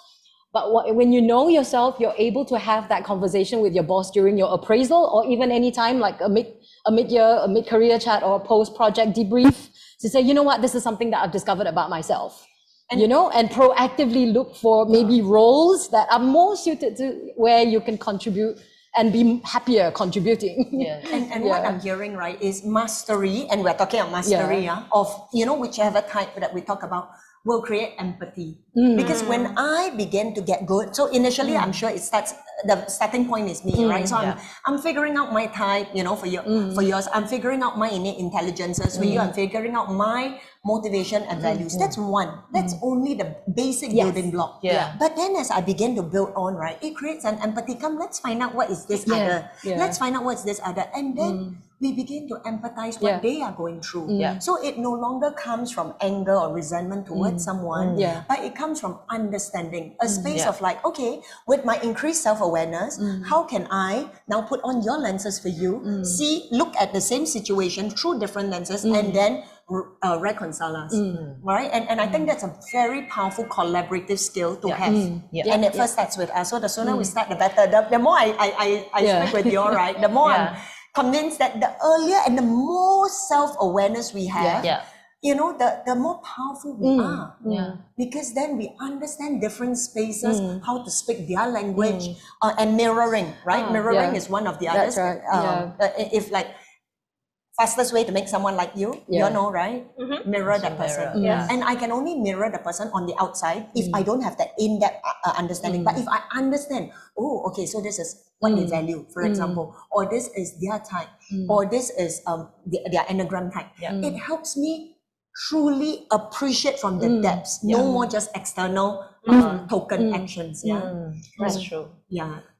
But when you know yourself, you're able to have that conversation with your boss during your appraisal, or even any time, like a mid-year, a mid-career chat, or a post-project debrief, to say, you know what, this is something that I've discovered about myself, and, and proactively look for maybe roles that are more suited to where you can contribute and be happier contributing.
And what I'm hearing, right, is mastery, and we're talking about mastery of, whichever type that we talk about, will create empathy. Because when I begin to get good, so initially I'm sure it starts the starting point is me, right? So I'm figuring out my type, you know, for yours, I'm figuring out my innate intelligences. For you, I'm figuring out my motivation and values. That's one. That's only the basic building block. But then as I begin to build on, right, it creates an empathy. Come, let's find out what is this other. Let's find out what's this other. And then we begin to empathize what they are going through. So it no longer comes from anger or resentment towards someone, but it comes from understanding, a space of like, okay, with my increased self-awareness, how can I now put on your lenses for you, look at the same situation through different lenses, and then reconcile us, right? And I think that's a very powerful collaborative skill to have. And it first starts with us. So the sooner we start, the better. The more I speak with you, right? The more I'm convinced that the earlier and the more self-awareness we have, you know, the more powerful we are. Because then we understand different spaces, how to speak their language, and mirroring, right? Mirroring is one of the others.
That's right.
If like, fastest way to make someone like you, you know, right? Mirror that person. And I can only mirror the person on the outside if I don't have that in-depth understanding. But if I understand, oh, okay, so this is what they value, for example, or this is their type, or this is their enneagram type, it helps me truly appreciate from the depths, no more just external token actions.
That's true.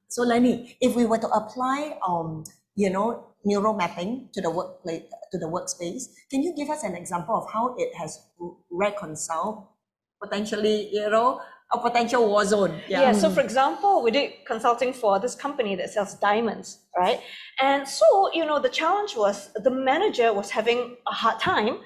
So Lenny, if we were to apply, you know, neural mapping to the workplace, to the workspace, can you give us an example of how it has reconciled potentially, you know, a potential war zone?
So for example, we did consulting for this company that sells diamonds, right? And so, you know, the challenge was the manager was having a hard time,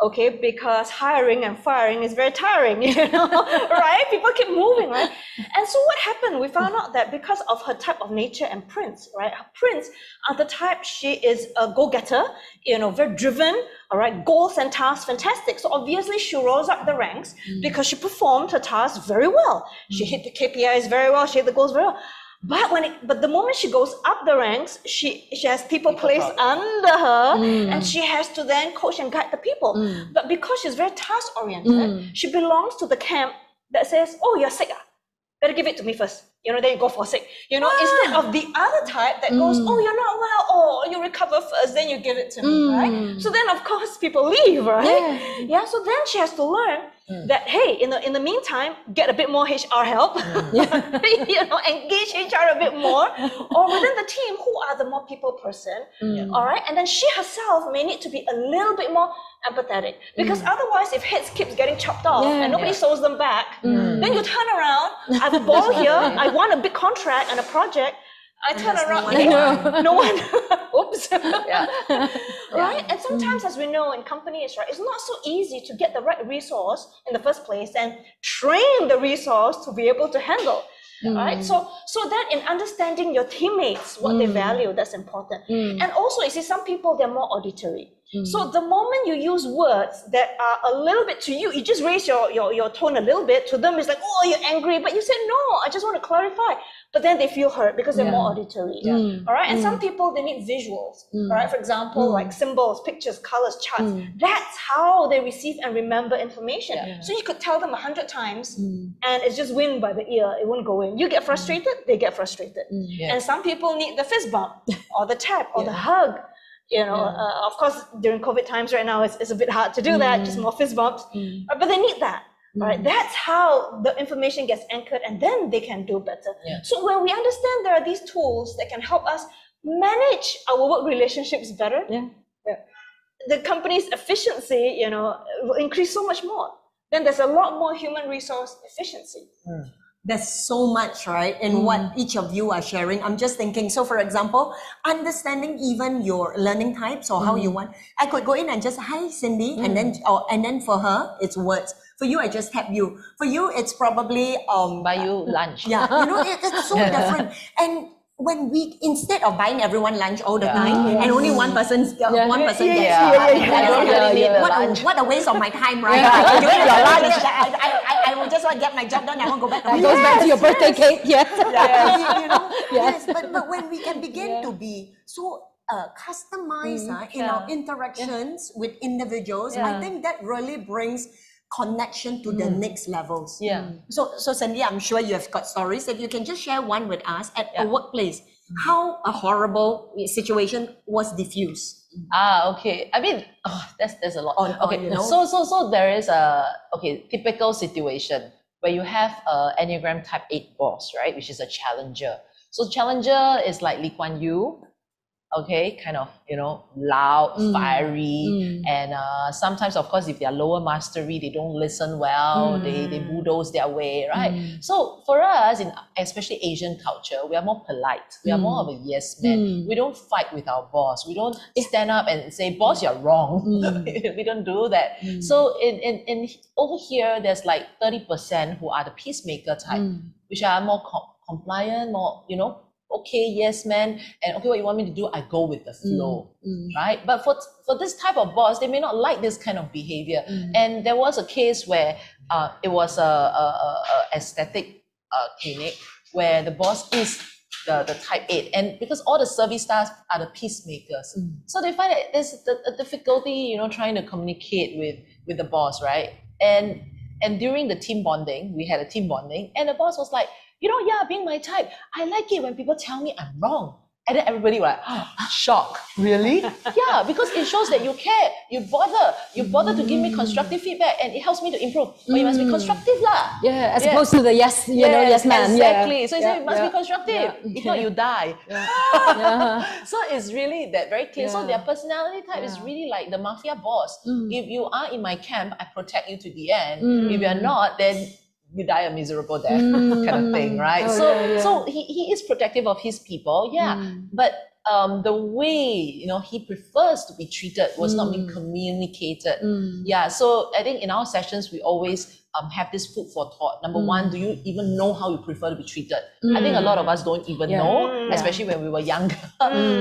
okay, because hiring and firing is very tiring, you know, right? People keep moving, right? And so what happened? We found out that because of her type of nature and Prince, right? Her Prince are the type, she is a go-getter, you know, very driven, all right, goals and tasks, fantastic. So obviously she rose up the ranks because she performed her tasks very well. She hit the KPIs very well, she hit the goals very well. But the moment she goes up the ranks, she has people placed under her, and she has to then coach and guide the people. But because she's very task oriented, she belongs to the camp that says, "Oh, you're sick, better give it to me first. You know, then you go for sick. You know, instead of the other type that goes, "Oh, you're not well. Oh, you recover first, then you give it to me," right? So then, of course, people leave, right? So then she has to learn that, hey, in the meantime, get a bit more HR help, you know, engage HR a bit more, or within the team, who are the more people person, all right? And then she herself may need to be a little bit more empathetic, because otherwise, if heads keeps getting chopped off and nobody sews them back, then you turn around, I have a ball here, I want a big contract and a project, I turn around, no one, oops, right? And sometimes, as we know in companies, right, it's not so easy to get the right resource in the first place and train the resource to be able to handle. Right? So that in understanding your teammates, what they value, that's important. And also, you see, some people, they're more auditory. So the moment you use words that are a little bit to you, you just raise your tone a little bit. To them, it's like, oh, you're angry. But you say, no, I just want to clarify. But then they feel hurt because they're more auditory. All right. And some people, they need visuals. All right. For example, like symbols, pictures, colors, charts. That's how they receive and remember information. So you could tell them 100 times and it's just win by the ear. It won't go in. You get frustrated, they get frustrated. And some people need the fist bump or the tap or the hug. You know, of course, during COVID times right now, it's a bit hard to do that, just more fist bumps. But they need that. Right, that's how the information gets anchored, and then they can do better. So when we understand there are these tools that can help us manage our work relationships better, the company's efficiency, you know, will increase so much more. Then there's a lot more human resource efficiency.
There's so much, right, in what each of you are sharing. I'm just thinking, so for example, understanding even your learning types or how you want, I could go in and just, hi, Cindy, and then for her, it's words. For you, I just tap you. For you, it's probably
buy you lunch.
You know, it's so different. And when we, instead of buying everyone lunch all the time, and only one person gets
I don't really need the lunch.
What a waste of my time, right? Doing your lunch, I will just want to get my job done. I won't go back to my
goes back to your birthday cake.
You know, but when we can begin to be so customized in our interactions with individuals, I think that really brings connection to the next levels.
Yeah.
So Sandy, I'm sure you have got stories. If you can just share one with us at a workplace, how a horrible situation was diffused.
Okay. I mean, there's a lot. Okay.
You know?
So there is a typical situation where you have a Enneagram Type 8 boss, right? Which is a challenger. So challenger is like Lee Kuan Yew. Okay, kind of, loud, fiery, and sometimes, of course, if they are lower mastery, they don't listen well, they bulldoze their way, right? So for us, in especially Asian culture, we are more polite. We are more of a yes man. We don't fight with our boss. We don't stand up and say, boss, you're wrong. We don't do that. So in over here, there's like 30% who are the peacemaker type, which are more compliant, more, okay, yes, man, and okay, what you want me to do, I go with the flow, right? But for this type of boss, they may not like this kind of behavior. And there was a case where it was a aesthetic clinic where the boss is the Type 8, and because all the service staff are the peacemakers, so they find that there's a difficulty, trying to communicate with the boss, right? And during the team bonding, we had a team bonding, and the boss was like, being my type, I like it when people tell me I'm wrong. And then everybody was like, shock. Really? Yeah, because it shows that you care, you bother to give me constructive feedback, and it helps me to improve. But you must be constructive lah.
Yeah, as opposed to the yes man.
Exactly.
Yeah.
So you say, it must be constructive. If not, you die. So it's really that very clear. So their personality type is really like the mafia boss. If you are in my camp, I protect you to the end. If you're not, then you die a miserable death, kind of thing, right? So he is protective of his people, but the way he prefers to be treated was not being communicated. So I think in our sessions we always have this food for thought. Number one, do you even know how you prefer to be treated? I think a lot of us don't even know, especially when we were younger.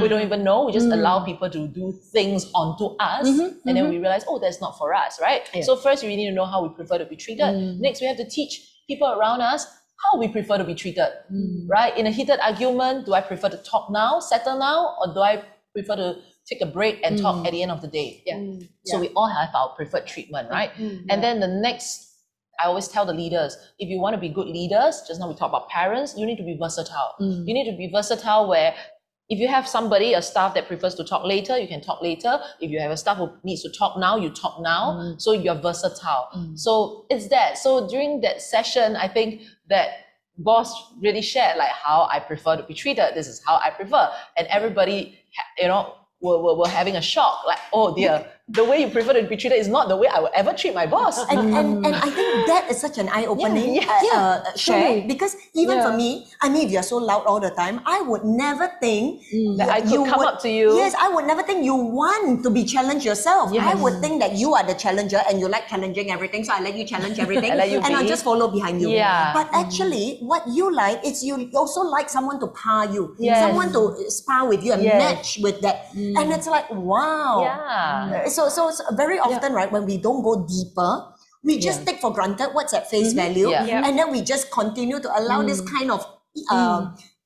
We don't even know. We just allow people to do things onto us, and then we realize, oh, that's not for us, right? So first, we need to know how we prefer to be treated. Next, we have to teach people around us how we prefer to be treated, right? In a heated argument, do I prefer to talk now, settle now, or do I prefer to take a break and talk at the end of the day? So we all have our preferred treatment, right? And then the next, I always tell the leaders, if you want to be good leaders, just now we talk about parents, you need to be versatile. You need to be versatile where if you have somebody, a staff that prefers to talk later, you can talk later. If you have a staff who needs to talk now, you talk now. So you're versatile. So it's that. So during that session, I think that boss really shared like how I prefer to be treated. This is how I prefer. And everybody, were having a shock. Like, oh dear, the way you prefer to be treated is not the way I would ever treat my boss.
And I think that is such an eye-opening share, because even for me, I mean, if you're so loud all the time, I would never think
that I could come up to you.
Yes, I would never think you want to be challenged yourself. I would think that you are the challenger and you like challenging everything, so I let you challenge everything and I'll just follow behind you. But actually, what you like is you also like someone to par you, someone to spar with you and match with that. And it's like, wow. So very often, right, when we don't go deeper, we just take for granted what's at face value, and then we just continue to allow this kind of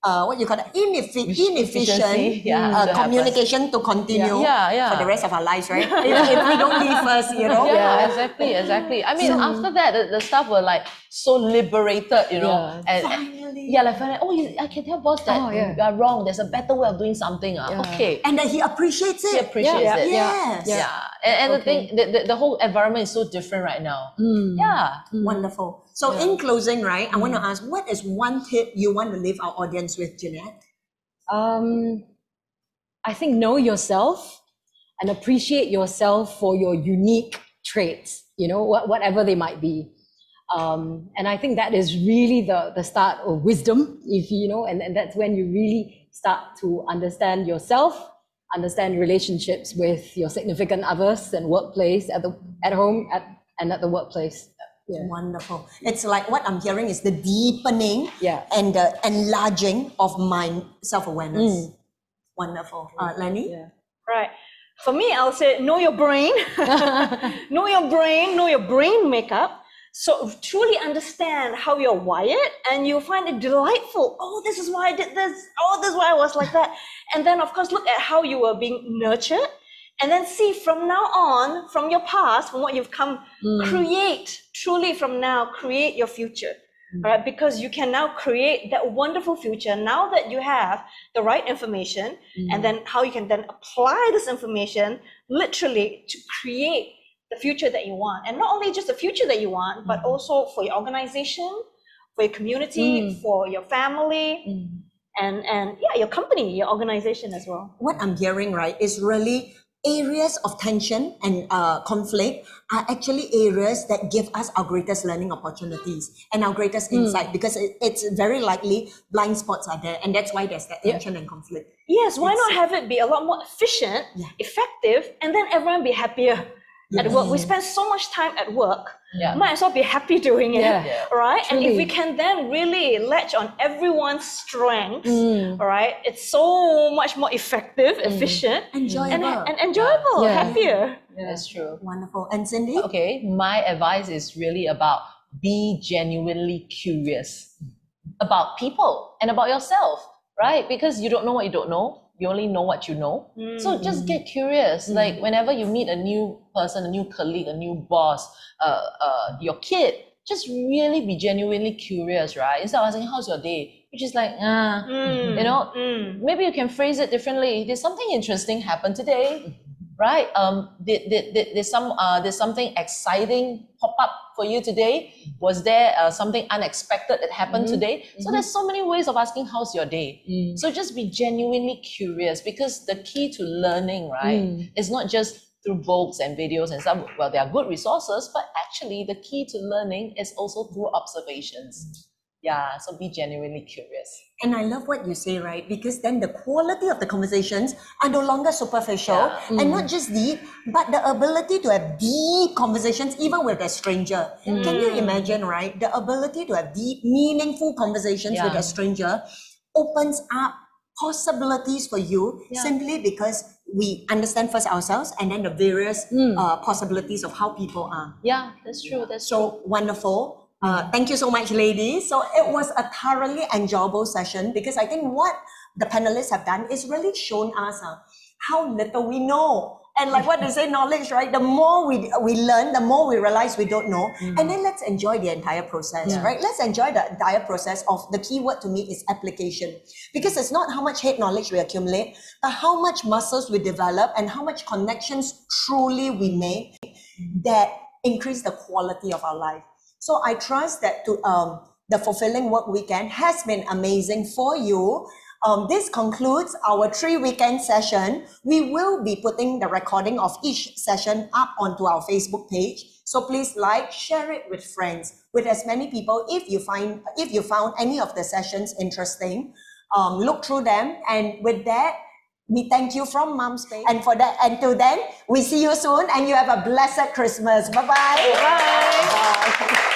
what you call it, inefficient communication to continue for the rest of our lives, right? if we don't leave first,
Exactly. I mean, after that, the staff were like so liberated, and finally, I can tell boss that you are wrong. There's a better way of doing something. Okay,
and then he appreciates it.
He appreciates it.
Yes.
And the thing, the whole environment is so different right now.
Wonderful. So in closing, right, I want to ask, what is one tip you want to leave our audience with, Jeanette?
I think know yourself and appreciate yourself for your unique traits, whatever they might be. And I think that is really the start of wisdom, and that's when you really start to understand yourself, understand relationships with your significant others and workplace, at home, and at the workplace.
Wonderful. It's like what I'm hearing is the deepening and the enlarging of my self-awareness. Wonderful. Lenny?
Right. For me, I'll say know your brain. Know your brain makeup. So truly understand how you're wired, and you'll find it delightful. Oh, this is why I did this. Oh, this is why I was like that. And then, of course, look at how you were being nurtured. And then see from now on, from your past, from what you've come, create, truly from now, create your future. All right, because you can now create that wonderful future now that you have the right information, and then how you can then apply this information literally to create the future that you want. And not only just the future that you want, but also for your organization, for your community, for your family, and yeah, your company, your organization as well.
What I'm hearing, right, is really areas of tension and conflict are actually areas that give us our greatest learning opportunities and our greatest insight, because it's very likely blind spots are there, and that's why there's that tension and conflict.
Yes, why not have it be a lot more efficient, effective, and then everyone be happier at work? We spend so much time at work, might as well be happy doing it, right?
Truly.
And if we can then really latch on everyone's strengths, right, it's so much more effective, efficient,
Enjoyable.
and enjoyable, happier.
That's true.
Wonderful. And Cindy?
Okay, my advice is really about be genuinely curious about people and about yourself, right? Because you don't know what you don't know. You only know what you know. So just get curious. Like whenever you meet a new person, a new colleague, a new boss, your kid, just really be genuinely curious, right? Instead of asking, how's your day? Which is like, you know, maybe you can phrase it differently. Did something interesting happen today? Right? There's something exciting pop up for you today? Was there something unexpected that happened today? So there's so many ways of asking, how's your day? So just be genuinely curious, because the key to learning, right, is not just through books and videos and stuff. Well, they are good resources, but actually the key to learning is also through observations. Yeah, so be genuinely curious.
And I love what you say, right? Because then the quality of the conversations are no longer superficial and not just deep, but the ability to have deep conversations even with a stranger. Can you imagine, right? The ability to have deep, meaningful conversations with a stranger opens up possibilities for you simply because we understand first ourselves and then the various possibilities of how people are.
Yeah, that's true. That's
so wonderful. Thank you so much, ladies. So it was a thoroughly enjoyable session, because I think what the panelists have done is really shown us how little we know. And like what they say, knowledge, right? The more we learn, the more we realize we don't know. And then let's enjoy the entire process, right? Let's enjoy the entire process of, the key word to me is application. Because it's not how much head knowledge we accumulate, but how much muscles we develop and how much connections truly we make that increase the quality of our life. So I trust that the Fulfilling Work Weekend has been amazing for you. This concludes our 3-weekend session. We will be putting the recording of each session up onto our Facebook page. So please like, share it with friends, with as many people. If you found any of the sessions interesting, look through them. And with that, we thank you from Mom Space. And for that, until then, we see you soon, and you have a blessed Christmas. Bye-bye.
Bye.
Bye.